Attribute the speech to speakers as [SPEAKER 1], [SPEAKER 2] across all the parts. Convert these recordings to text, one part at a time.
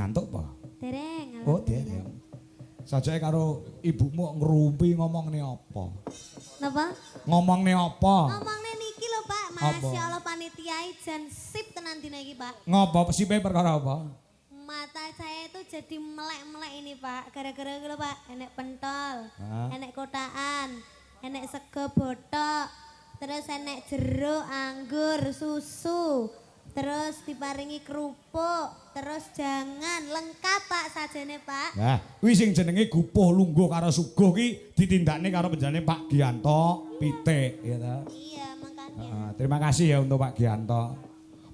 [SPEAKER 1] ngantuk apa?
[SPEAKER 2] Dereng.
[SPEAKER 1] Oh, dereng. Sajake karo ibumu ngrumpi ngomongne apa?
[SPEAKER 2] Napa?
[SPEAKER 1] Ngomongne apa?
[SPEAKER 2] Ngomongne niki lho, Pak. Masya Allah panitia jan sip tenan dina iki, Pak.
[SPEAKER 1] Ngopo sipe perkara apa?
[SPEAKER 2] Mata saya itu jadi melek-melek ini, Pak. Gara-gara gitu, Pak. Enek pentol, enek kotaan, enek sego botok, terus enek jeruk, anggur, susu, terus diparingi kerupuk, terus jangan lengkap, Pak, sajane, Pak.
[SPEAKER 1] Nah, kuwi sing jenenge gupuh lungguh karo suguh ki ditindakne karo penjane Pak Gianto Pitik, ya ta?
[SPEAKER 2] Iya, makanya.
[SPEAKER 1] Terima kasih ya untuk Pak Gianto.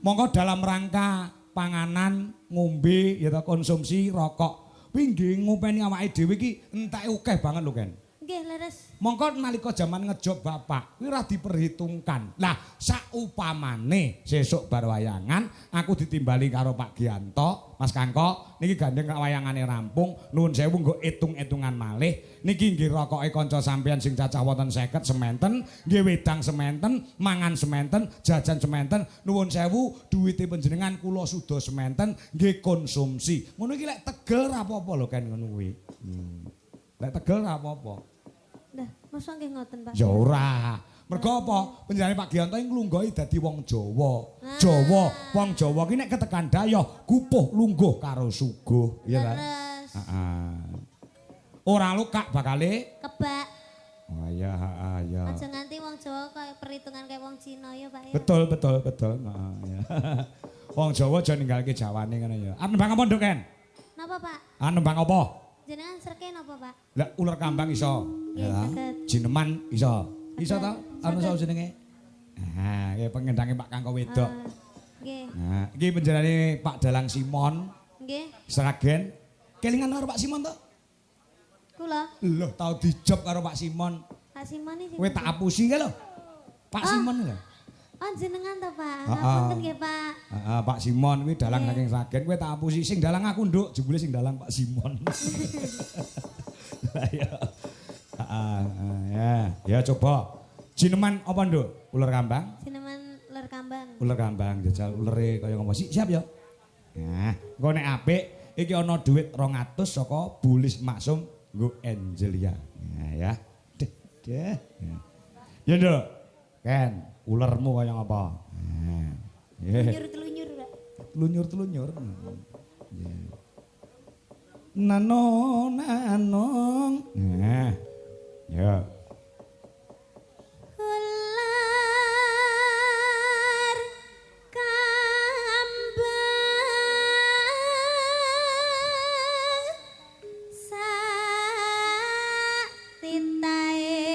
[SPEAKER 1] Monggo dalam rangka panganan, ngombe, ya ta, konsumsi rokok. Kuwi nggih ngopeni awake dhewe iki entake akeh banget lho, Ken.
[SPEAKER 2] Nggih, leres.
[SPEAKER 1] Mongko nalika jaman ngejob bapak kuwi ora diperhitungkan. Lah saupamane sesuk bar wayangan aku ditimbali karo Pak Gianto, Mas Kangko, niki gandeng wayangane rampung, nuwun sewu nggo etung-etungan malih. Niki nggih rokoke kanca sampeyan sing cacah wonten 50 sementen, nggih wedang sementen, mangan sementen, jajan sementen. Nuwun sewu duwite panjenengan kula suda sementen nggih konsumsi. Ngono iki lek tegel ra apa-apa lho Ken ngono kuwi. Lek tegel ra apa-apa.
[SPEAKER 2] Dah, masa nggih ngoten, Pak?
[SPEAKER 1] Ya ora. Mergo apa? Panjenengane Pak Gianto iki nglungguhi dadi wong Jawa. Jawa, wong Jawa ki nek ketekan dayoh gupuh lungguh karo suguh, ya ta? Heeh. Ora lukak bakale
[SPEAKER 2] Kebak.
[SPEAKER 1] Oh iya, heeh ya.
[SPEAKER 2] Aja nganti wong Jawa kaya perhitungan kayak wong Cina ya, Pak ya.
[SPEAKER 1] Betul, betul, betul. Heeh ya. Wong Jawa aja ninggalke Jawane ngono ya. Arep nembang apa, Nduk, Ken?
[SPEAKER 2] Napa, Pak?
[SPEAKER 1] Arep nembang apa?
[SPEAKER 2] Jenengan serke napa, Pak?
[SPEAKER 1] Lah ular kambang iso.
[SPEAKER 2] Nggih,
[SPEAKER 1] Ya.
[SPEAKER 2] saged.
[SPEAKER 1] Jineman iso. Iso ta? Anu
[SPEAKER 2] Saged.
[SPEAKER 1] sapa jenenge? Nah, iki pengendange Pak Kangko wedok.
[SPEAKER 2] Nggih.
[SPEAKER 1] Nah, iki penjenengane Pak Dalang Simon,
[SPEAKER 2] Nggih.
[SPEAKER 1] Sragen. Kelingan karo Pak Simon to?
[SPEAKER 2] Kula,
[SPEAKER 1] Loh, tau dijob karo Pak Simon.
[SPEAKER 2] Pak Simon iki.
[SPEAKER 1] Kowe tak apusi ke lho. Pak Simon lho.
[SPEAKER 2] Oh, jenengan to, Pak?
[SPEAKER 1] Heeh.
[SPEAKER 2] Ngapunten nggih, Pak.
[SPEAKER 1] Heeh, Pak Simon kuwi dalang saking Sragen. Kowe tak apusi sing dalang aku, Nduk. Jebule sing dalang Pak Simon. Lah ya. Ya coba. Jineman apa, Nduk? Ular kambang?
[SPEAKER 2] Jenengan ler kambang.
[SPEAKER 1] Ular kambang jajal ulere kaya ngopo. Siap ya? Nah, engko nek apik iki ana dhuwit 200 saka Bulis Maksum nggo Angelia. Nah ya. Deh. Ya, Nduk. Ken, ulermu kaya ngapa? Nah.
[SPEAKER 2] Telunyur-telunyur, Pak.
[SPEAKER 1] Telunyur-telunyur. Nanong. Nah. Ya.
[SPEAKER 2] Ular kambang sak titahe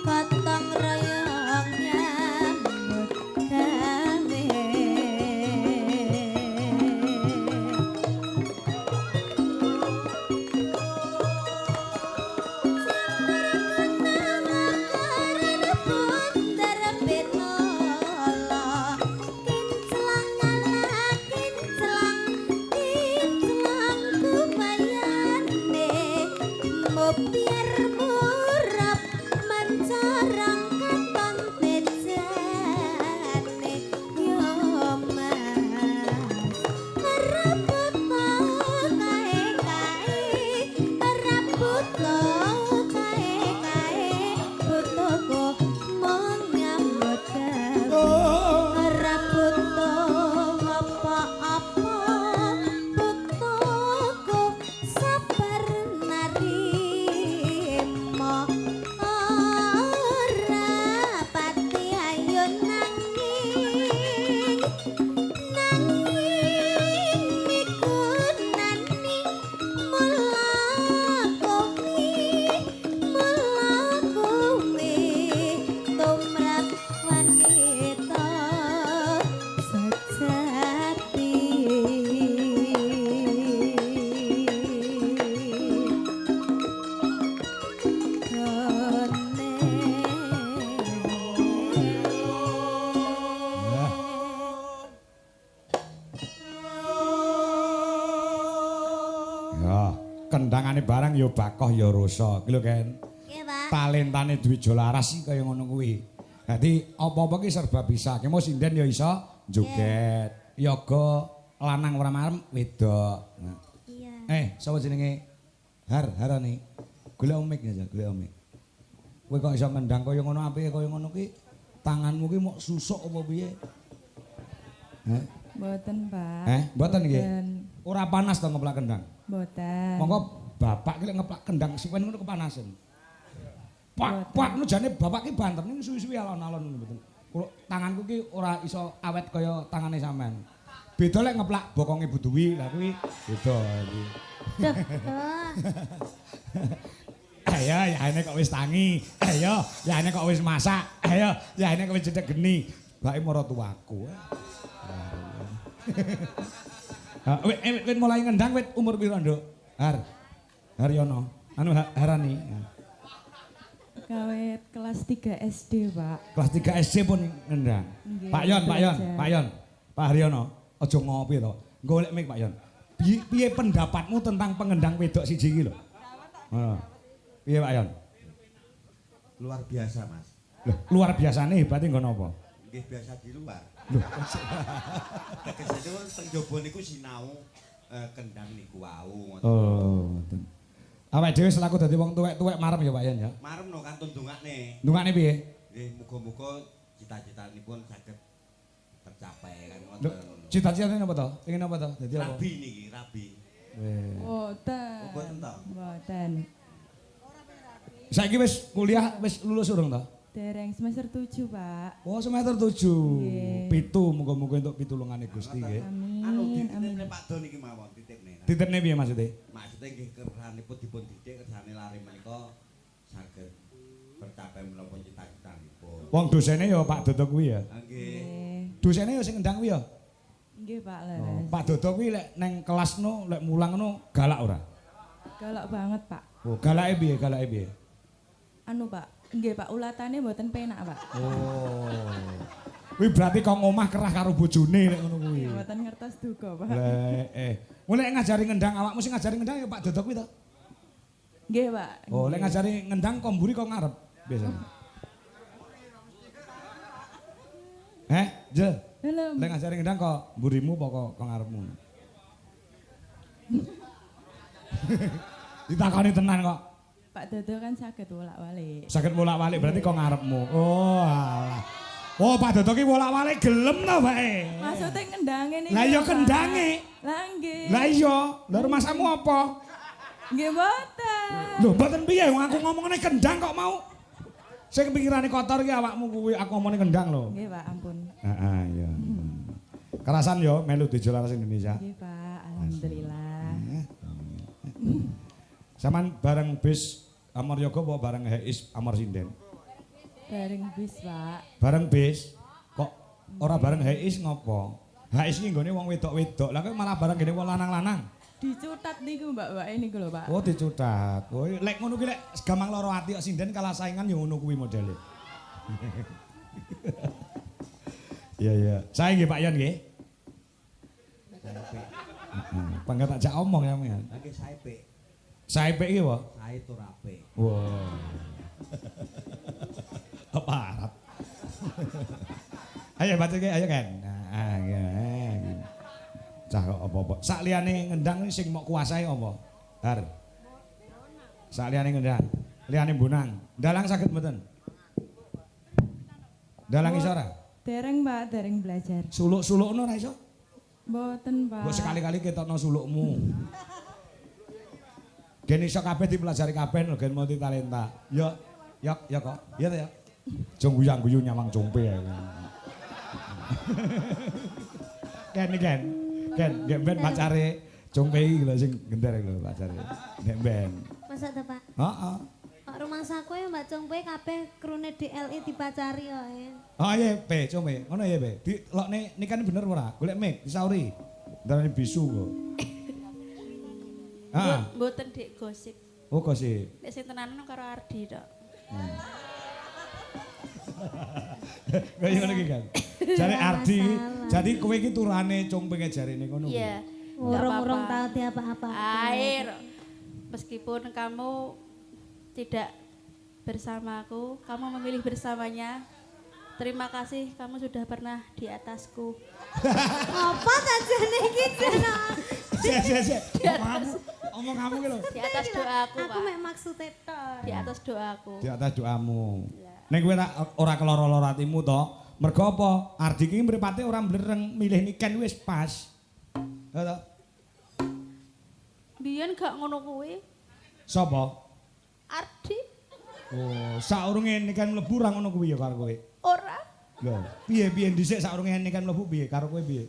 [SPEAKER 2] gotong royong nyambut gawe. Biar murap mencorong katon tejane yo mas rebut kae rebut kae butuhku mung nyambut gawe rebut apa-apa butuhku sabar nari
[SPEAKER 1] kendangane barang ya bakoh ya rasa. Ki lho Ken.
[SPEAKER 2] Nggih, Pak.
[SPEAKER 1] Talentane Dwi Jolaras iki kaya ngono kuwi. Dadi apa-apa ki serba bisa. Ki mau sinden ya iso joget. Yoga lanang ora marem wedok.
[SPEAKER 2] Iya.
[SPEAKER 1] Sapa jenenge? Harani. Golek omik ya, golek omik. Kowe kok iso ngendang kaya ngono apike kaya ngono ki? Tanganmu ki mok susuk apa piye?
[SPEAKER 3] Mboten, Pak.
[SPEAKER 1] Mboten nggih. Ora panas to ngeplak kendang?
[SPEAKER 3] Mboten.
[SPEAKER 1] Monggo bapak ki lek ngeplak kendang siwen ngono kepanasan. Pak nu jane bapak ki banter ning suwi-suwi alon-alon ngono mboten. Kulo tanganku ki ora iso awet kaya tangane sampean. Beda lek ngeplak bokonge Bu Duwi, lah kuwi beda iki.
[SPEAKER 2] Duh.
[SPEAKER 1] Ayo, ya ini kok wis tangi. Ayo, ya ini kok wis masak. Ayo, ya ini kok wis cedek geni. Bake maratuwaku. Wit mulai ngendang wit umur piro, Nduk? Haryono. Anu Harani.
[SPEAKER 3] Kawet kelas 3 SD, Pak.
[SPEAKER 1] Kelas 3 SD pun ngendang.
[SPEAKER 3] Nggih,
[SPEAKER 1] Pak Yon. Pak Haryono, aja ngopi to. Golek mik Pak Yon. Piye pendapatmu tentang pengendang wedok siji iki lho? Heeh. Piye Pak Yon?
[SPEAKER 4] Luar biasa, Mas.
[SPEAKER 1] Loh, luar biasane hebate nggon apa?
[SPEAKER 4] Nggih biasa di luar.
[SPEAKER 1] Loh,
[SPEAKER 4] Tegesane teng jaba niku sinau kendang niku wau ngoten.
[SPEAKER 1] oh, ngoten. Awake dhewe selaku dadi wong tuwek-tuwek marem ya Pak Yon ya.
[SPEAKER 4] Marem no kantun dongakne.
[SPEAKER 1] Ndungane piye?
[SPEAKER 4] Nggih muga-muga cita-citanipun saged tercapai kan
[SPEAKER 1] Lho,
[SPEAKER 4] ngoten.
[SPEAKER 1] cita-citane apa to? Pengen apa to? Dadi apa?
[SPEAKER 4] Rabi niki, rabi.
[SPEAKER 3] Mboten.
[SPEAKER 4] Oh, mboten to?
[SPEAKER 3] Mboten.
[SPEAKER 1] Saiki wis kuliah wis lulus urung to?
[SPEAKER 3] Dereng semester 7, Pak.
[SPEAKER 1] Oh, semester 7.
[SPEAKER 3] Nggih.
[SPEAKER 1] 7 muga-muga entuk pitulungane Gusti nggih.
[SPEAKER 4] Anu
[SPEAKER 3] Amin.
[SPEAKER 4] dititipne Pak Don iki mawon titipne.
[SPEAKER 1] Titipne piye maksudnya?
[SPEAKER 4] Maksudnya nggih kersanipun dipun didik kersane lare menika saged tercapai menapa cita-citanipun.
[SPEAKER 1] Wong dosene ya Pak Dodo kuwi ya.
[SPEAKER 4] Nggih.
[SPEAKER 3] Nggih.
[SPEAKER 1] Dosene ya sing ngendang kuwi ya.
[SPEAKER 3] Nggih, Pak
[SPEAKER 1] Oh,
[SPEAKER 3] Leres.
[SPEAKER 1] Pak Dodo kuwi lek neng kelas no, lek mulang no galak ora?
[SPEAKER 3] Galak banget, Pak.
[SPEAKER 1] Oh, galake piye? Galake piye?
[SPEAKER 3] Anu, Pak. Nggih, Pak, ulatane mboten penak, Pak.
[SPEAKER 1] Oh. Kuwi berarti kok ngomah kerah karo bojone lek ngono kuwi.
[SPEAKER 3] Mboten ngertos duka, Pak.
[SPEAKER 1] Lah mulai ngajari ngendang awakmu sing ngajari ngendang ya Pak Dodo kuwi to?
[SPEAKER 3] Nggih, Pak.
[SPEAKER 1] Oh, lek ngajari ngendang kok mburi kok ngarep biasanya. Jel.
[SPEAKER 3] Halo.
[SPEAKER 1] Lek ngajari ngendang kok mburimu apa kok ngarepmu? Ditakoni tenan kok.
[SPEAKER 3] Pak Dodo kan saged wolak-walik.
[SPEAKER 1] Saged bolak-balik berarti kok ngarepmu. Oh, alah. Oh, Pak Dodo ki bolak-balik gelem to, Pak.
[SPEAKER 3] Maksudnya ngendange niki.
[SPEAKER 1] Lah iya
[SPEAKER 3] Pak.
[SPEAKER 1] kendange.
[SPEAKER 3] Lah nggih.
[SPEAKER 1] Lah iya, lha rumasamu apa?
[SPEAKER 3] Nggih mboten.
[SPEAKER 1] Lho, mboten piye wong aku ngomongane kendang kok mau. Sing pikirane kotor ki awakmu kuwi aku ngomongane kendang lho.
[SPEAKER 3] Nggih, Pak, ampun.
[SPEAKER 1] Heeh, iya. Kerasan yo melu di Jolaras Indonesia.
[SPEAKER 3] Nggih, Pak. Alhamdulillah.
[SPEAKER 1] Saman bareng bis Amor Yoga apa bareng Heis Amor Sinden?
[SPEAKER 3] Bareng bis, Pak.
[SPEAKER 1] Bareng bis. Kok ora bareng Heis ngopo? Heis iki nggone wong wedok-wedok. Lah kok malah bareng gene wong lanang-lanang.
[SPEAKER 3] Dicutat niku Mbak niku lho, Pak.
[SPEAKER 1] Oh, dicutat. Oh, lek ngono kuwi lek gampang loro ati kok sinden kalah saingan ya ngono kuwi modele. Iya, iya. Saya nggih Pak Yon nggih. Pangga tak jak omong ya, men.
[SPEAKER 4] Nggih saepe.
[SPEAKER 1] Saepe iki wae.
[SPEAKER 4] Sae turape.
[SPEAKER 1] Wah. Apa Arab? Ayo baca ke, ayo kan. Nah, ya. Cah kok apa-apa. Sak liyane ngendang sing mok kuasai apa? Har. Sak liyane ngendang, liyane bonang. Dalang saged mboten? Dalang iso ora?
[SPEAKER 3] Dereng, Pak, dereng belajar.
[SPEAKER 1] Suluk-sulukno ora iso?
[SPEAKER 3] Mboten, Pak.
[SPEAKER 1] Mbok sekali-kali ketokno sulukmu. Gen iso kabeh dipelajari kabeh lho gen multi talenta. Ya, ya kok. Iya ta ya. Jong guyang-guyu nyawang compe ya. Ken. Nek ben pacare compe iki lho sing genter lho pacare. Nek ben.
[SPEAKER 2] Masa to, Pak?
[SPEAKER 1] Heeh.
[SPEAKER 2] Kok rumangsaku ya Mbak Congpe kabeh krune DLI dipacari kok.
[SPEAKER 1] Oh iya, Pe, compe. Ngono ya, Pe. Dilokne nikane bener ora? Golek mic, disauri. Darane bisu kok. Ah,
[SPEAKER 5] Mboten Dik gosip.
[SPEAKER 1] oh kok sih.
[SPEAKER 5] Nek sing tenanan karo Ardi tok.
[SPEAKER 1] Kayak ngono iki kan. Jare Ardi, jadi kowe iki turane cung pengen jarine ngono.
[SPEAKER 5] Iya.
[SPEAKER 2] Urung-urung tau diapa-apa.
[SPEAKER 5] Air. Meskipun kamu tidak bersamaku, kamu memilih bersamanya. Terima kasih kamu sudah pernah di atasku.
[SPEAKER 2] Apa sajane iki jeneng?
[SPEAKER 1] Omong kamu ki lho.
[SPEAKER 5] Di atas doaku,
[SPEAKER 2] Aku
[SPEAKER 5] Pak.
[SPEAKER 2] mek maksude tok.
[SPEAKER 5] Di atas doaku.
[SPEAKER 1] Di atas doamu.
[SPEAKER 5] Ya.
[SPEAKER 1] Nek kowe ora keloro-loro atimu to, mergo apa? Ardi ki mripate ora blereng milih niken wis pas. Ya to?
[SPEAKER 5] Biyen gak ngono kuwi.
[SPEAKER 1] Sapa?
[SPEAKER 5] Ardi
[SPEAKER 1] Oh, saurunge niken mlebu ora ngono kuwi ya karo kowe.
[SPEAKER 5] ora.
[SPEAKER 1] Lho, piye dhisik saurunge niken mlebu piye karo kowe piye?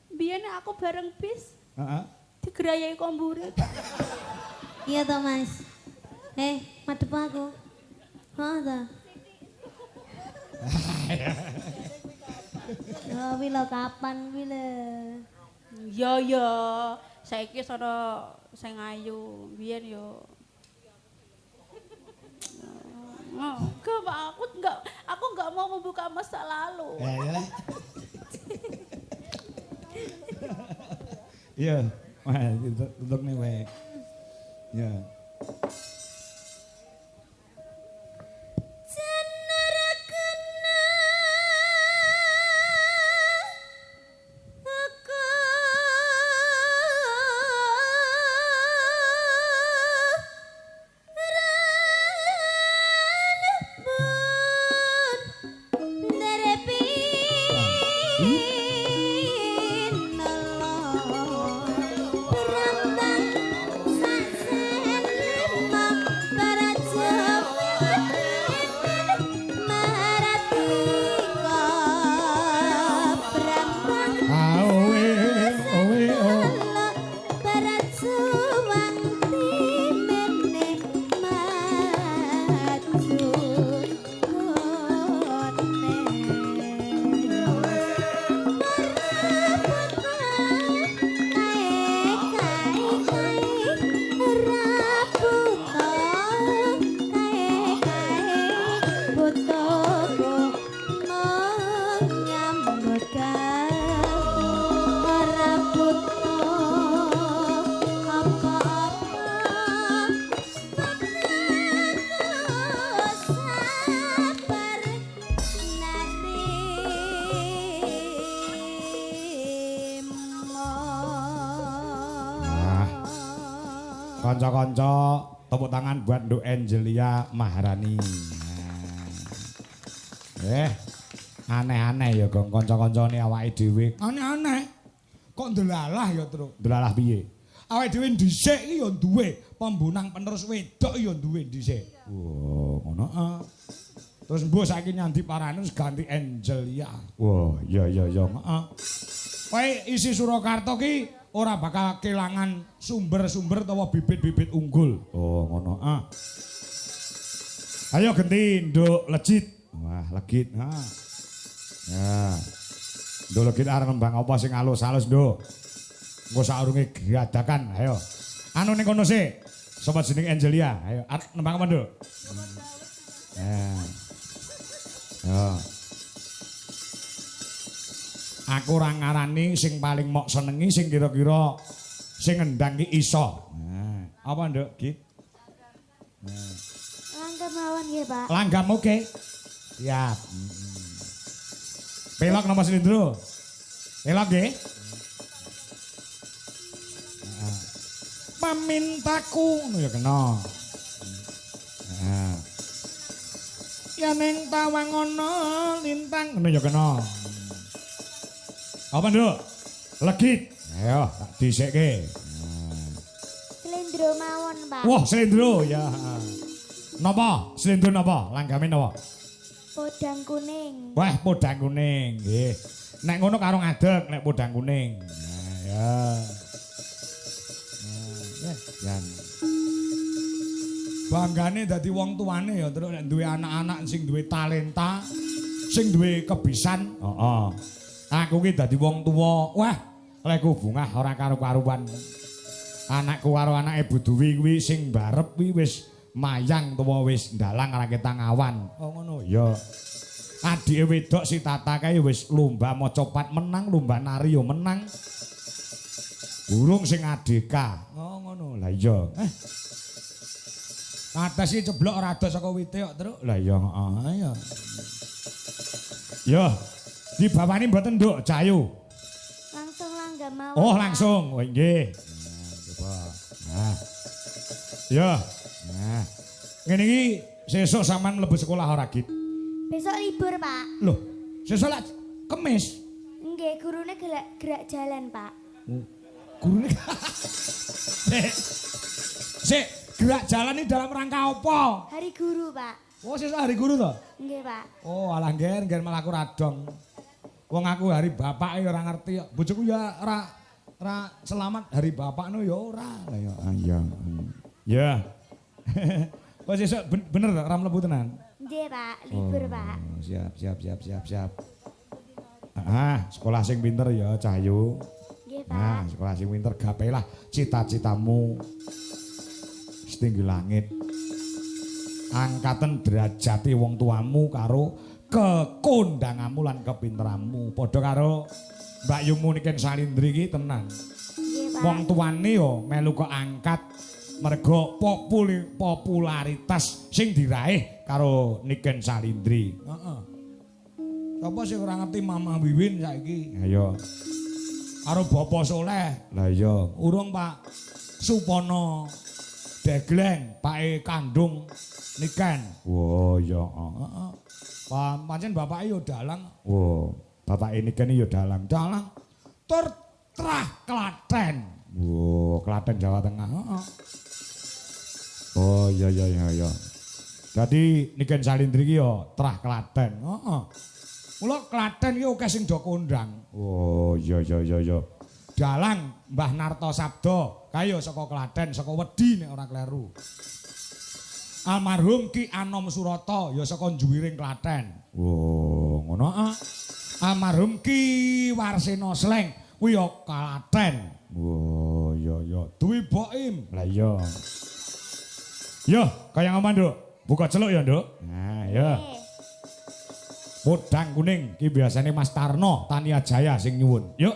[SPEAKER 5] Biyen aku bareng bis
[SPEAKER 1] Heeh.
[SPEAKER 5] digerayai kombure.
[SPEAKER 2] Iya toh Mas. Madep aku. Heeh toh. Oh, wilo kapan wile?
[SPEAKER 5] Ya, saiki sono sing ayu, biyen yo. Enggak, Pak, aku enggak mau membuka masa lalu.
[SPEAKER 1] Ya ya. Iya, wah tutuk nih wae. Ya. Kanca-kanca tepuk tangan buat Nduk Angelia Maharani. Aneh-aneh ya Gong kanca-kancane awake dhewe. Aneh-aneh. Kok ndelalah ya, Truk? Ndelalah piye? Awake dhewe dhisik iki ya duwe pembunang penerus wedok ya duwe dhisik. Wah, ngono ah. Terus mbok saiki nyandi parane terus ganti Angelia. Wah, iya heeh. Kowe isi Surakarta ki ora bakal kelangan sumber-sumber utawa bibit-bibit unggul. Oh, ngono. Ayo genti Nduk Legit. Wah, Legit. Ya. Nduk Legit arep nembang apa sing alus-alus, Nduk? Engko saurunge gradakan, ayo. Anu ning kono sik. Sapa jeneng Angelia? Ayo, nembang apa, Nduk? Ya. Ya. Aku ora ngarani sing paling mok senengi sing kira-kira sing ngendang ki iso. Nah, apa Nduk, Git? Nah.
[SPEAKER 2] Langgam mawon nggih, Pak.
[SPEAKER 1] Langgam oke. Siap. Pelok nomor silindro. Pelok nggih. Pamintaku ngono ya kena. Nah. Ya ning tawang ana lintang ngono ya kena. Apa Nduk? Legit. Ayo, tak dhisikke.
[SPEAKER 2] Slendro mawon, Pak.
[SPEAKER 1] Wah, slendro ya. Napa? Slendro napa? Langgame napa?
[SPEAKER 2] Podang kuning.
[SPEAKER 1] Wah, podang kuning nggih. Nek ngono karo ngadeg nek podang kuning. Nah, ya. Nah, jan. Banggane dadi wong tuane ya terus nek duwe anak-anak sing duwe talenta, sing duwe kebisan. Heeh. Aku ki dadi wong tuwa. Wah, leku bungah ora karo-karuan. Anakku karo anake Bu Duwi kuwi sing barep kuwi wis mayang tuwa wis ndalang ora ketang awan. Oh ngono ya. Adike wedok si Tata kae wis lomba maca pat menang, lomba nari yo menang. Burung sing adeka. Oh ngono. Lah iya. Atas iki ceblok rada saka wite kok, Truk. Lah iya heeh ya. Yo, dibawani mboten, Nduk, Cayu.
[SPEAKER 2] Langsung langgam mawon.
[SPEAKER 1] Oh,
[SPEAKER 2] Pak.
[SPEAKER 1] langsung. Oh, nggih. Nah, coba. Nah. Yo. Nah. Ngene iki sesuk sampean mlebu sekolah ora, Git?
[SPEAKER 2] Besok libur, Pak.
[SPEAKER 1] Loh, sesuk lak Kemis.
[SPEAKER 2] Nggih, gurune gerak jalan, Pak.
[SPEAKER 1] Gurune. Sik, gerak jalan ini dalam rangka apa?
[SPEAKER 2] Hari guru, Pak.
[SPEAKER 1] Oh, sesuk hari guru to?
[SPEAKER 2] Nggih, Pak.
[SPEAKER 1] Oh, alah nggen malah aku radong. Wong aku hari bapak ora ngerti kok. Bojoku ya ora selamat hari bapakno ya ora. Lah ya iya. Ya. Wes sesuk bener to ora mlebu tenan?
[SPEAKER 2] Nggih, Pak. Libur, Pak.
[SPEAKER 1] Siap. Ah, sekolah sing pinter ya, Cahyu.
[SPEAKER 2] Nggih, Pak.
[SPEAKER 1] Nah, sekolah sing pinter gapailah cita-citamu setinggi langit. Angkaten derajati wong tuamu karo kekondanganmu lan kepinteranmu. Padha karo Mbak Yumu Niken Salindri iki tenan.
[SPEAKER 2] Nggih, Pak.
[SPEAKER 1] Wong tuane yo melu kok angkat mergo popularitas sing diraih karo Niken Salindri. Heeh. Sapa sing ora ngerti Mama Wiwin saiki? Ayo. Karo Bapak Soleh. Lah iya, urung Pak Supono Degleng, Pak Kandung Niken. Wo ya heeh. Pancen bapake yo dalang. Wo, bapake Niken yo dalang. Dalang tur trah Klaten. Wo, Klaten Jawa Tengah. Heeh. Oh iya. Dadi Niken Salindri iki yo trah Klaten. Heeh. Mula Klaten iki akeh sing do kondang. Oh iya. Dalang Mbah Narto Sabdo kaya saka Klaten, saka Wedi nek ora kleru. Almarhum Ki Anom Surata ya saka Njuwiring Klaten. Oh, ngono ah. Almarhum Ki Warsena Sleng kuwi ya Klaten. Oh, iya. Duwi Boim. Lah iya. Yo, kaya ngomong, Nduk. Buka celuk ya, Nduk. Nah, ya. Podang kuning ki biasane Mas Tarno Tania Jaya sing nyuwun. Yuk.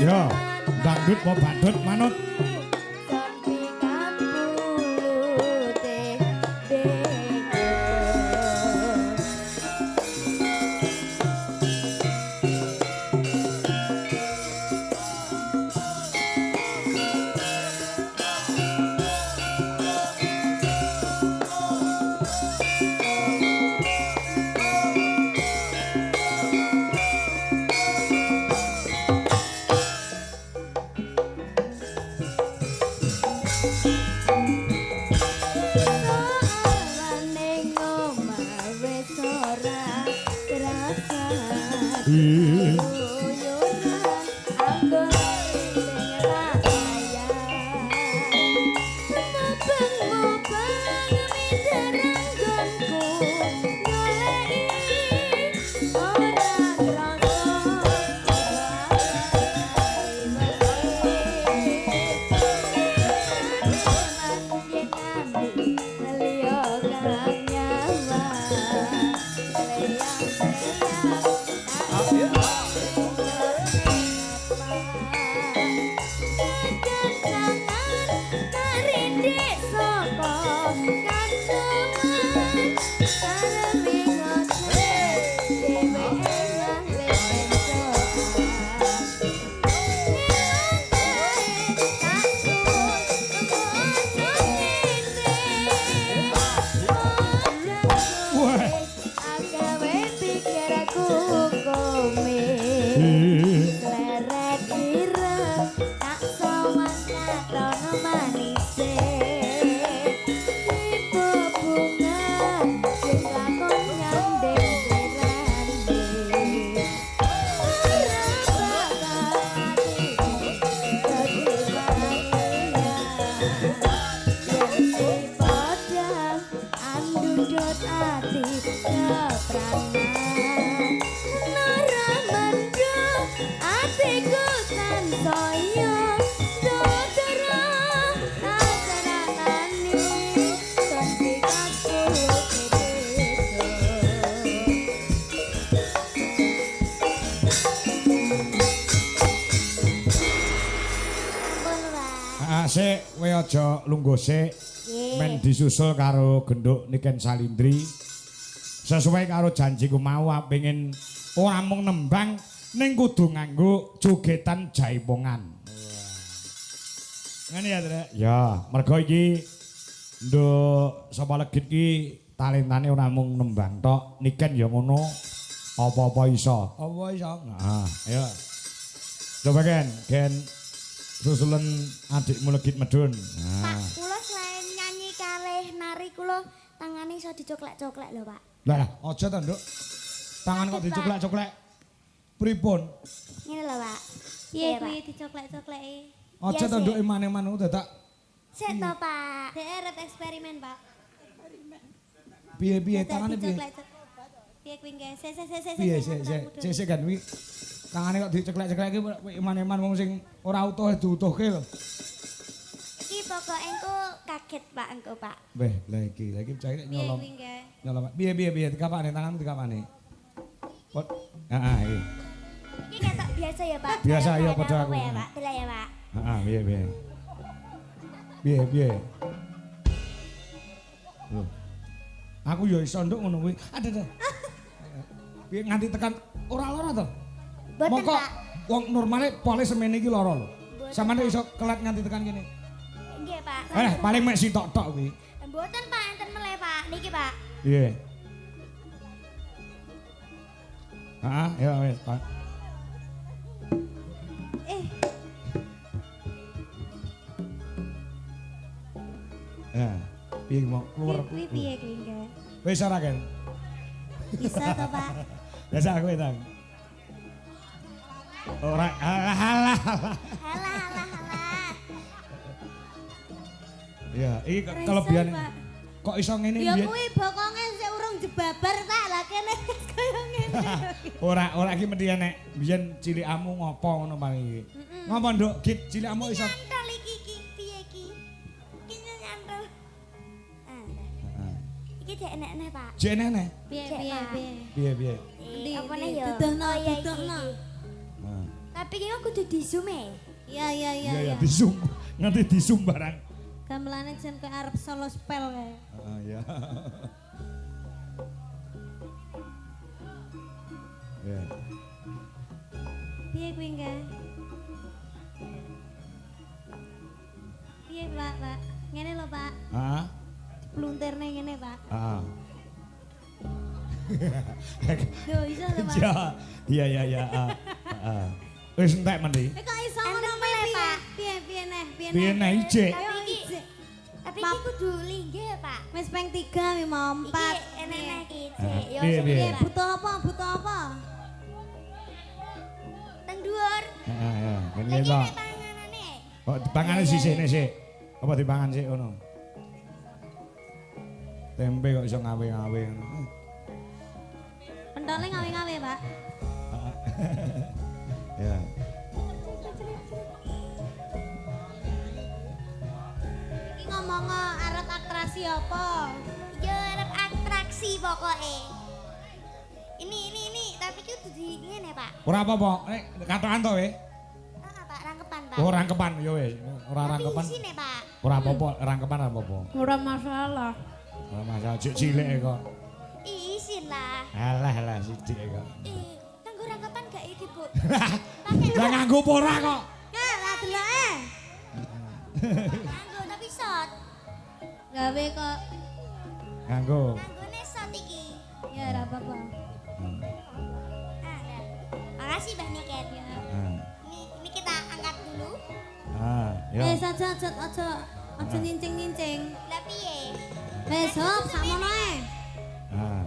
[SPEAKER 1] Ya, dangdut apa badut manut.
[SPEAKER 2] tak sowan katono manise ibu bunga sing lakon nyandeng serande ora bakal dadi mania yen si padang andundut ati kepranan naramanda atiku sansaya dodora asaranani sandikaku kebeso ampun Pak
[SPEAKER 1] Sik kowe aja lungguh sik.
[SPEAKER 2] Nggih.
[SPEAKER 1] Men disusul karo genduk Niken Salindri. Sesuai karo janjiku mau pengen ora mung nembang ning kudu nganggo jogetan jaipongan. Ngene ya, Trek. Ya, mergo iki nduk sapa legit iki talentane ora mung nembang tok, Niken ya ngono. Apa-apa iso. Apa iso? Nah, ayo. Coba Gen susulen adikmu legit medun.
[SPEAKER 2] Pak,
[SPEAKER 1] Nah.
[SPEAKER 2] kula selain nyanyi kalih nari kula tangane iso dicoklek-coklek lho, Pak.
[SPEAKER 1] Lah, aja to, Nduk. Tangan kok dicoklek-coklek. Pripun?
[SPEAKER 2] Ngene lho, Pak.
[SPEAKER 5] Piye
[SPEAKER 2] Iya,
[SPEAKER 5] kuwi
[SPEAKER 2] Pak.
[SPEAKER 5] dicoklek-cokleki?
[SPEAKER 1] Aja
[SPEAKER 2] Iya,
[SPEAKER 1] to,
[SPEAKER 2] sih.
[SPEAKER 1] Nduk, iman-iman ngono dadak
[SPEAKER 2] Sik to, Pak.
[SPEAKER 5] Dek arep eksperimen, Pak.
[SPEAKER 1] piye-piye
[SPEAKER 5] Dadak
[SPEAKER 1] tangane piye?
[SPEAKER 5] Piye kuwi nggih? Sik.
[SPEAKER 1] Piye sik kan wi. Tangane kok diceklek-ceklek iki iman-iman wong sing ora utuh diutuhke lho.
[SPEAKER 2] Iki pokoke engko kaget, Pak, engko, Pak.
[SPEAKER 1] Weh, lah iki cah iki
[SPEAKER 5] Piye
[SPEAKER 1] nyolong.
[SPEAKER 5] kuwi nggih?
[SPEAKER 1] Nyolong. Piye dikapane tanganmu dikapane. Pot. Heeh iki.
[SPEAKER 2] Iki ketok biasa ya, Pak.
[SPEAKER 1] Biasa,
[SPEAKER 2] Kayak
[SPEAKER 1] iya,
[SPEAKER 2] ada
[SPEAKER 1] padha
[SPEAKER 2] apa
[SPEAKER 1] aku.
[SPEAKER 2] ya, Pak? Delok ya, Pak.
[SPEAKER 1] Heeh, piye. Piye. Loh. Aku ya iso nduk ngono kuwi. Ada. Piye nganti tekan ora lara to?
[SPEAKER 2] Boten,
[SPEAKER 1] Mongko
[SPEAKER 2] Pak.
[SPEAKER 1] wong normale pole semene iki lara lho.
[SPEAKER 2] Boten,
[SPEAKER 1] Samane iso kelet nganti tekan kene.
[SPEAKER 2] Nggih, Pak.
[SPEAKER 1] Paling mek sitok tok kuwi.
[SPEAKER 2] Mboten, Pak, enten meleh, Pak. Niki, Pak.
[SPEAKER 1] Piye? Heeh, ya wis, Pak.
[SPEAKER 2] Eh,
[SPEAKER 1] Ya. Piye mau keluar?
[SPEAKER 5] Kuwi piye kuwi nggih?
[SPEAKER 1] Wis ora kan?
[SPEAKER 5] Bisa to, Pak?
[SPEAKER 1] Biasa aku tang. Ora alah.
[SPEAKER 2] halah.
[SPEAKER 1] Ya, iki
[SPEAKER 5] Ora
[SPEAKER 1] kelebihan.
[SPEAKER 5] iso, Pak.
[SPEAKER 1] Kok iso ngene
[SPEAKER 5] Ya
[SPEAKER 1] biyen?
[SPEAKER 5] kuwi bokonge sik urung jebabar tak lah kene kaya ngene.
[SPEAKER 1] Ora iki mesti enek biyen cilikamu ngopo ngono paling iki. Ngopo Nduk? Git cilikmu iso.
[SPEAKER 2] Nyantol iki piye iki? Iki nyantol.
[SPEAKER 1] Heeh.
[SPEAKER 2] Iki jek enek-enek, Pak.
[SPEAKER 1] Jek enek.
[SPEAKER 5] Piye
[SPEAKER 2] Cek,
[SPEAKER 5] piye
[SPEAKER 2] Pak.
[SPEAKER 5] piye.
[SPEAKER 1] Piye.
[SPEAKER 5] Ndi,
[SPEAKER 2] Apa
[SPEAKER 5] ndi,
[SPEAKER 2] nih ya?
[SPEAKER 5] duduhno,
[SPEAKER 2] Oh, iya,
[SPEAKER 5] duduhno.
[SPEAKER 2] iki.
[SPEAKER 1] Heeh.
[SPEAKER 2] Tapi iki kudu di zoom e.
[SPEAKER 5] Iya iya iya.
[SPEAKER 1] Iya, di zoom. Nganti di zoom barang.
[SPEAKER 5] Gamelane jen koyo arep solo spell kae.
[SPEAKER 1] Heeh, ya. Ya.
[SPEAKER 5] Piye kuwi nggih? Piye, Pak? Ngene lho, Pak.
[SPEAKER 1] Heeh.
[SPEAKER 5] Pluntirne ngene, Pak.
[SPEAKER 1] Heeh.
[SPEAKER 5] Yo iso lho, Pak.
[SPEAKER 1] Ya. Iya. Heeh. Wis entek mendhi.
[SPEAKER 5] Kok iso
[SPEAKER 2] Enten
[SPEAKER 5] ngono
[SPEAKER 2] meleh,
[SPEAKER 5] piye?
[SPEAKER 2] Pak.
[SPEAKER 5] Piye neh?
[SPEAKER 1] Piye neh ijek?
[SPEAKER 5] Ayo
[SPEAKER 2] Tapi iki-
[SPEAKER 5] ijek.
[SPEAKER 2] Tapi iki kudu linggih, Pak.
[SPEAKER 5] Wis peng 3 wi mau 4.
[SPEAKER 2] Iki enek-enek iki.
[SPEAKER 1] Ah,
[SPEAKER 2] Yo
[SPEAKER 1] piye,
[SPEAKER 2] sing
[SPEAKER 1] piye?
[SPEAKER 2] piye, Pak?
[SPEAKER 5] Butuh apa? Butuh apa?
[SPEAKER 2] Teng dhuwur.
[SPEAKER 1] Heeh, ya.
[SPEAKER 2] Lagi
[SPEAKER 1] Ngene to.
[SPEAKER 2] nek panganane.
[SPEAKER 1] Kok dipangane sisine sik. Apa dipangan sik ngono? Tempe kok iso ngawe-ngawe ngono.
[SPEAKER 5] Pentole ngawe-ngawe, Pak.
[SPEAKER 1] Ya.
[SPEAKER 5] Iki ngomong arep atraksi apa?
[SPEAKER 2] Yo arep atraksi pokoke. Ini, tapi iki kudu di ngene, Pak.
[SPEAKER 1] Ora apa-apa. Katokan to we.
[SPEAKER 2] Pak, rangkepan, Pak.
[SPEAKER 1] Oh, rangkepan ya wis. Ora rangkepan.
[SPEAKER 2] Tapi isine, Pak.
[SPEAKER 1] Ora apa-apa, rangkepan ora apa-apa.
[SPEAKER 5] Ora masalah.
[SPEAKER 1] Ora masalah cik cilik kok.
[SPEAKER 2] Isin lah.
[SPEAKER 1] Alah sithik kok.
[SPEAKER 2] Kanggo rangkepan gak iki, Bu?
[SPEAKER 1] Lah nganggo apa ora kok?
[SPEAKER 5] Nah, lah deloke.
[SPEAKER 2] Kanggo tapi shot.
[SPEAKER 5] Gawe kok.
[SPEAKER 1] Nganggo.
[SPEAKER 2] Kanggone shot iki.
[SPEAKER 5] Ya ora apa-apa.
[SPEAKER 2] Ah, dah. Makasih, Mbak Niken.
[SPEAKER 1] Nah.
[SPEAKER 2] Ini kita angkat dulu. aja nyincing-nyincing.
[SPEAKER 6] Lah piye?
[SPEAKER 2] Wis hop sakmono ae.
[SPEAKER 1] Ah.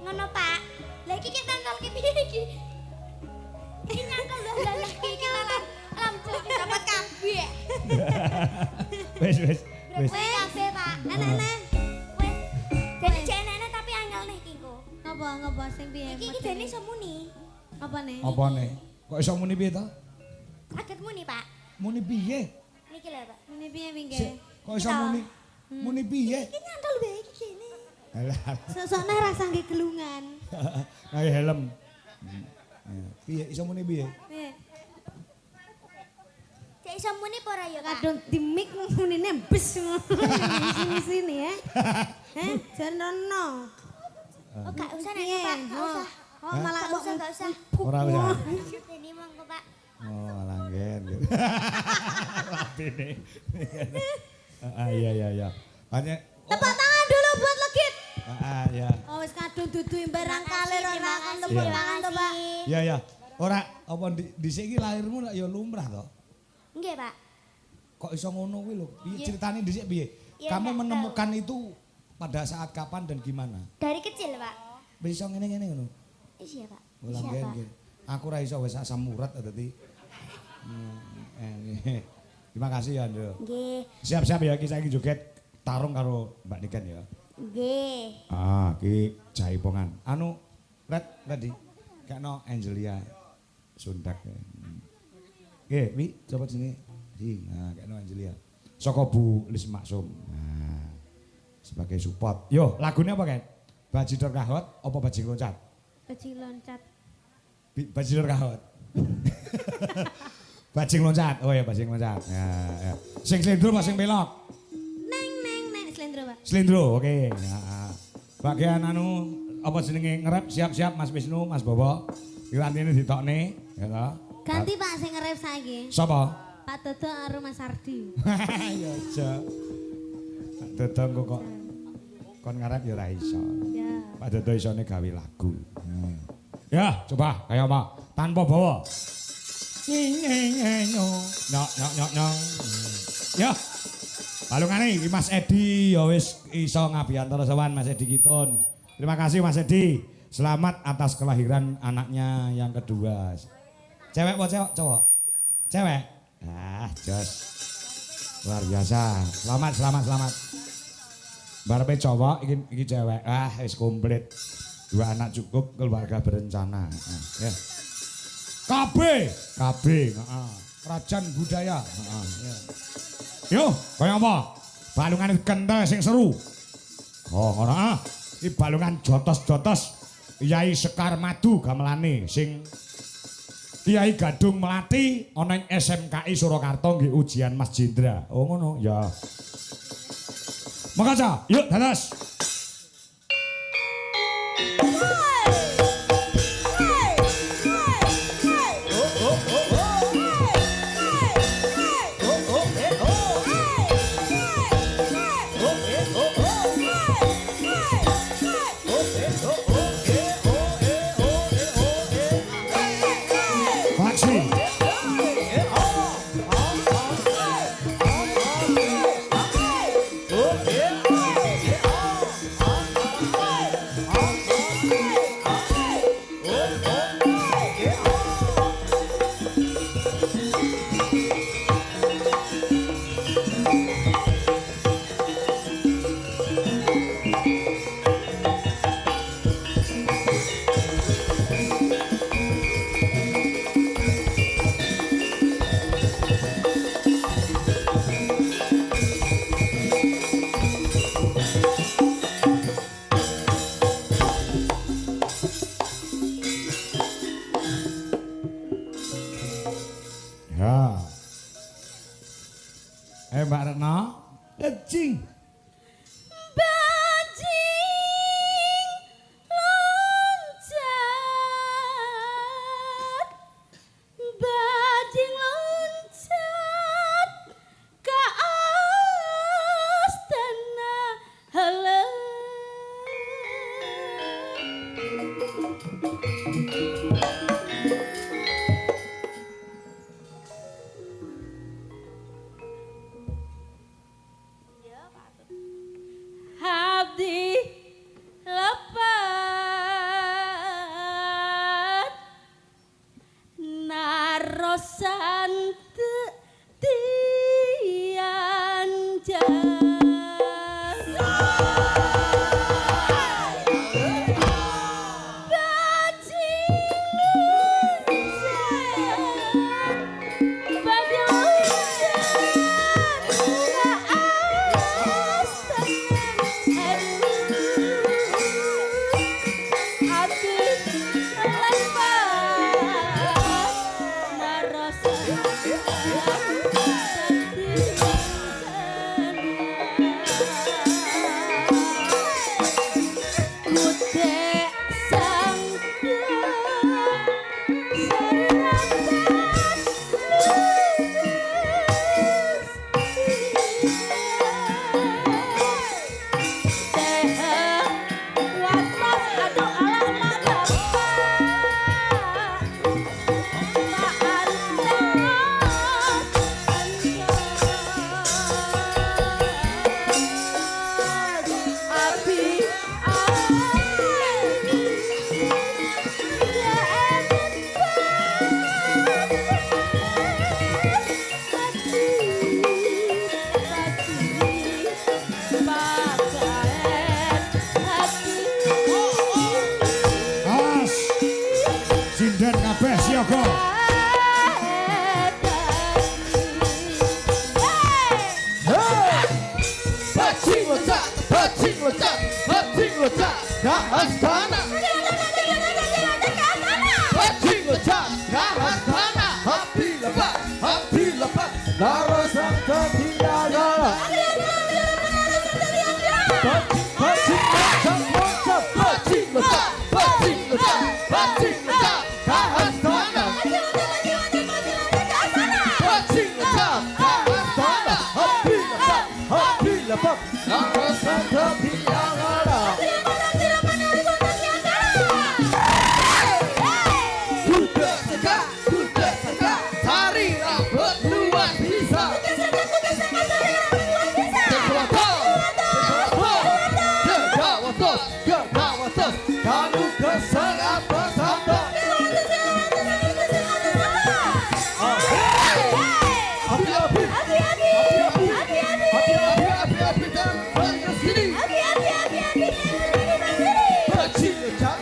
[SPEAKER 6] Ngono, Pak. Lah iki tanggal ki piye iki? Iki nyangkel lah iki alam dapat kabeh.
[SPEAKER 1] Wis.
[SPEAKER 6] Wis kabeh, Pak.
[SPEAKER 2] Enek-enek.
[SPEAKER 6] Wis. Jadi jek enek tapi angel nih iki kok.
[SPEAKER 2] Ngopo sing piye?
[SPEAKER 6] Iki dene iso muni.
[SPEAKER 2] Apa nih?
[SPEAKER 1] Apa nih? Kok iso muni piye to?
[SPEAKER 6] Kaget muni, Pak.
[SPEAKER 1] Muni piye?
[SPEAKER 6] Niki lho, Pak.
[SPEAKER 2] Ini piye pinggir?
[SPEAKER 1] Sik, kok iso muni? Muni piye?
[SPEAKER 6] Iki nyantol wae iki kene.
[SPEAKER 1] Alah,
[SPEAKER 2] Sesone rasa nggih gelungan.
[SPEAKER 1] kayak helm. Piye iso muni piye?
[SPEAKER 2] Piye?
[SPEAKER 6] Cek iso muni apa ora ya, Pak?
[SPEAKER 2] Kadung di mic munine bes sini ya. Janono.
[SPEAKER 6] Oh, gak usah nek,
[SPEAKER 2] Piye?
[SPEAKER 6] Pak. Gak usah.
[SPEAKER 2] Oh, malah
[SPEAKER 6] Gak usah, gak usah.
[SPEAKER 1] Ora usah.
[SPEAKER 6] Dene monggo, Pak.
[SPEAKER 1] Oh, langgen gitu. Lapine. Iya. Hanya
[SPEAKER 2] Tepuk tangan dulu buat Legit.
[SPEAKER 1] iya.
[SPEAKER 2] Oh wis kadung dudu barang kalir ora
[SPEAKER 6] Terima
[SPEAKER 2] kon
[SPEAKER 6] kasih,
[SPEAKER 2] tepuk
[SPEAKER 6] terima
[SPEAKER 2] tangan to, Pak.
[SPEAKER 6] kasih.
[SPEAKER 1] Iya. Ora apa dhisik iki lahirmu ya lumrah to?
[SPEAKER 6] Nggih, Pak.
[SPEAKER 1] Kok iso ngono kuwi lho? Piye
[SPEAKER 6] Iya.
[SPEAKER 1] ceritane dhisik piye?
[SPEAKER 6] Iya,
[SPEAKER 1] Kamu
[SPEAKER 6] enggak
[SPEAKER 1] menemukan itu pada saat kapan dan gimana?
[SPEAKER 6] Dari kecil, Pak.
[SPEAKER 1] Wis iso ngene-ngene ngono.
[SPEAKER 6] Iya, Pak.
[SPEAKER 1] Ulang
[SPEAKER 6] Iya, Pak.
[SPEAKER 1] gen. Aku ra iso wis asam urat dadi. Terima kasih ya, Ndro.
[SPEAKER 6] Nggih.
[SPEAKER 1] Siap-siap ya iki saiki joget tarung karo Mbak Niken ya.
[SPEAKER 6] Nggih.
[SPEAKER 1] Ah, iki jaipongan. Anu, Red, kekno Angelia Sundak. Nggih, wi coba sini. Nah, kekno Angelia. Saka Bu Lis Maksum. Nah, sebagai support. Yo, lagunya apa, Ken? Bajidor Kahot apa Bajing Loncat?
[SPEAKER 2] Bajing loncat.
[SPEAKER 1] Bajidor Kahot. Bajing loncat. Oh ya, bajing loncat. Ya. Sing slendro apa sing pelok?
[SPEAKER 2] Neng slendro, Pak.
[SPEAKER 1] Slendro, oke. Nah, bagian anu apa jenenge ngerep siap-siap Mas Wisnu, Mas Bobo. Kirantine ditokne, ya toh.
[SPEAKER 2] Ganti Pak sing nge-rap saiki.
[SPEAKER 1] Sapa?
[SPEAKER 2] Pak Dodo karo Mas Ardi.
[SPEAKER 1] Ya aja. Pak Dodo kok kon ngarep ya ora iso.
[SPEAKER 2] Ya.
[SPEAKER 1] Pak Dodo isone gawe lagu. Ya, coba kayak apa? Tanpa bawa. Nyok. Ya. Balungane iki Mas Edi ya wis iso ngabiantara sowan Mas Edi Kitun. Terima kasih Mas Edi. Selamat atas kelahiran anaknya yang kedua. Cewek apa cowok? Cewek. Ah, jos. Luar biasa. Selamat. Barepe cowok iki cewek. Ah, wis komplit. 2 anak cukup, keluarga berencana. Nah, ya. KB, Kerajaan budaya. Ya. Yo, kaya apa? Balungan kental sing seru. Oh, ora. Iki balungan jotos-jotos. Yai Sekar Madu gamelane sing Kiai Gadung Melati ana ing SMKI Surakarta nggih ujian Mas Jendra. Oh ngono, ya. Makaca, yuk dados. Mbak Retno. Ejing.
[SPEAKER 5] Bajing loncat, bajing loncat. narosan tian jan
[SPEAKER 1] Sinden kabeh siaga.
[SPEAKER 7] Bajing lecak, gahas kana. Bajing lecak, gahas kana. Hati lepas, larosan tertinggal. Bajing lecak, gahas kana. Bajing lecak, gahas kana. Hati lepas, larosan tertinggal. Kuda seka, cari rambut luar bisa. Gegawatos, kamu kesel apa sampai? Api dan bersini. Bajing lecak,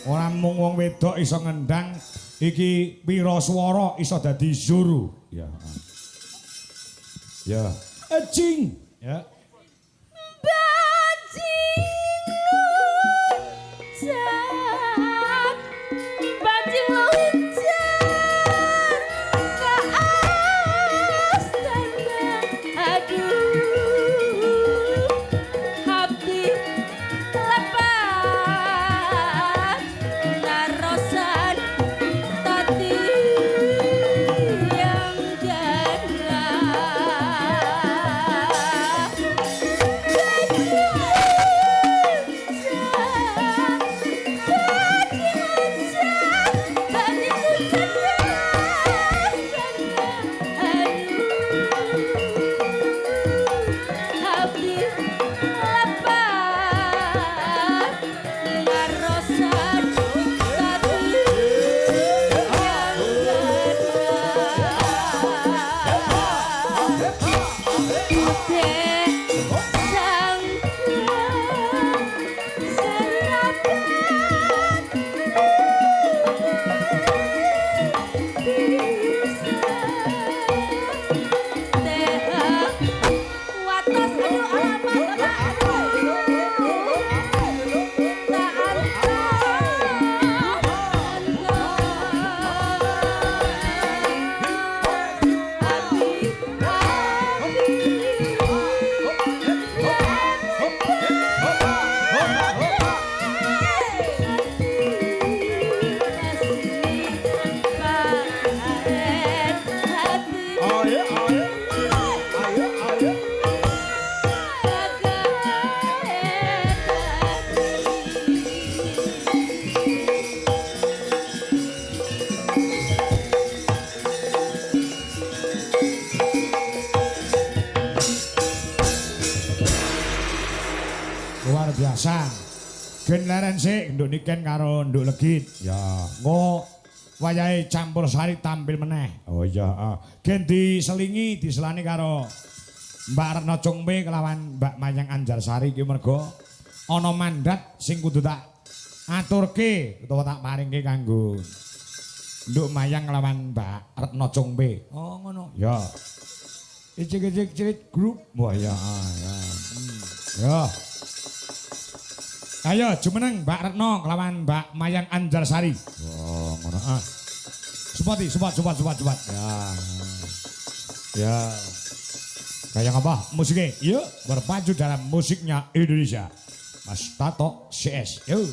[SPEAKER 1] Ora mung wong wedok iso ngendang, iki pira swara iso dadi zuru. Ya. Ya. Ejing. Ya. biasa. Gen leren sik nduk niken karo nduk legit. Ya, ngo wayahe campur sari tampil meneh. Oh iya, gen diselingi diselani karo Mbak Retno Cungpe kelawan Mbak Mayang Anjarsari ki mergo ana mandat sing kudu tak aturke utawa tak paringke kanggo nduk Mayang kelawan Mbak Retno Cungpe. Oh ngono. Ya. Icik-icik grup. Wah ya. Ya. Ayo jumeneng Mbak Retno kelawan Mbak Mayang Anjarsari. Oh ngono. Supati, supat. Ya. Ya. Kayak apa musiknya? Yuk berpacu dalam musiknya Indonesia. Mas Tato CS. Yuk.